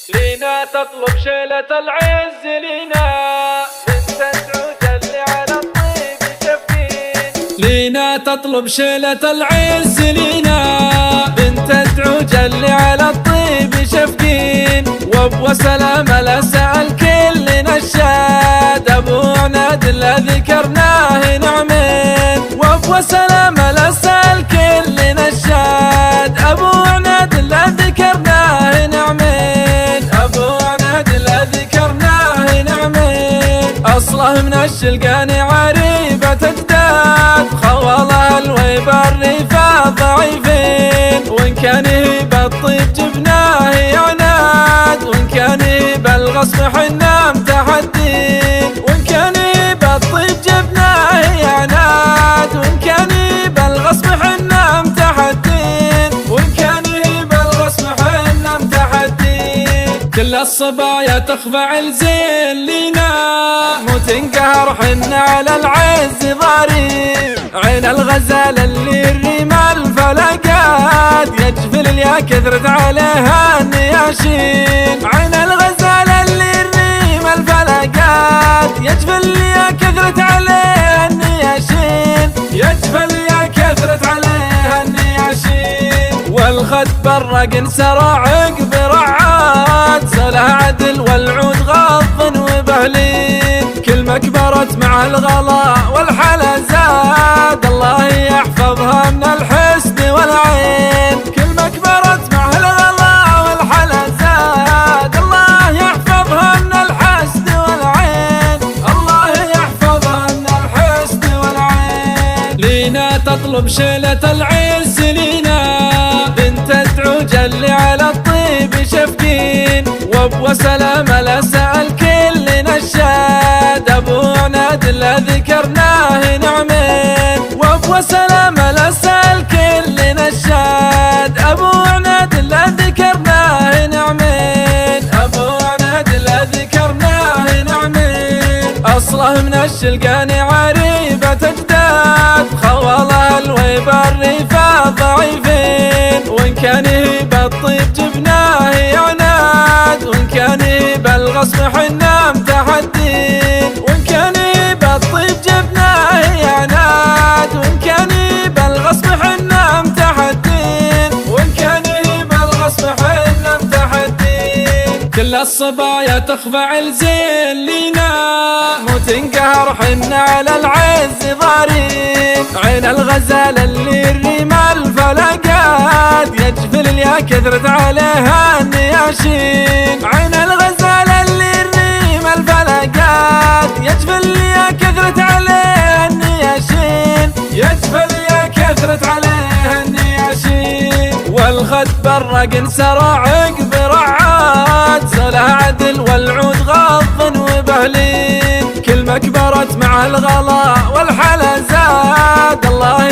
لينا تطلب شيلة العز لينا بنت تعود اللي على الطيب شفين. لينا تطلب شيلة العز لينا بنت تعود اللي على الطيب شفين. وابو سلامة لا سأل كل نشاد ابو عناد اللي ذكرناه نعمين. وابو سلامة لا سأل كل نشاد ابو عناد اللي ذكرناه نعمين. ابو عناد اللي ذكرناه نعمين. اصله من الشلقاني عريبة اجداد خوالها الويب الريفة ضعيفين. وان كان بالطيب جبناه عناد وان كان بالغصب حنا متحدين. وان كان بالطيب جبناه عناد وان كان بالغصب حنا متحدين. وان كان بالغصب حنا متحدين. كل الصبايا تخضع الزين لينا مو تنقهر حنا على العز ضارين. عين الغزال اللي الريم الفلقات يجفل يا كثرت عليها النياشين. عين الغزال اللي الريم الفلقات يجفل يا كثرت عليها النياشين. يجفل يا كثرت عليها النياشين. والخد برق انسرى عقب رعاد سله عدل والعود غض وبهلين. كل مكبرت مع الغلا والحلا زاد الله يحفظها من الحسد والعين. كل مكبرت مع الغلا والحلا زاد الله يحفظها من الحسد والعين. الله يحفظها من الحسد والعين. لينا تطلب شيلة العز لينا بنت تعوج اللي على الطيب شفقين. وابو سلامة لا سأل كل نشاد ابو عناد اللي ذكرناه نعمين. وابو سلامة لا سأل كل نشاد ابو عناد اللي ذكرناه نعمين. ابو عناد اللي ذكرناه نعمين. اصله من الشلقاني عريبة اجداد خوالها الويب الريفة ضعيفين. وان كان بالطيب جبناه عناد وان كان بالغصب حنا متحدين. وان كان بالطيب جبناه عناد وان كان بالغصب حنا متحدين. وان كان بالغصب حنا متحدين. كل الصبايا تخضع الزين لينا مو تنقهر حنا على العز ضارين. عين الغزال اللي الريم الفلقات يجفل يا كثرت عليها النياشين. عين الغزال اللي الريم الفلقات يجفل يا كثرت عليها النياشين. يجفل يا كثرت عليها النياشين. والخد برق انسرى عقب رعاد سله عدل والعود غض وبهلين. كل مكبرت مع الغلا والحلا زاد الله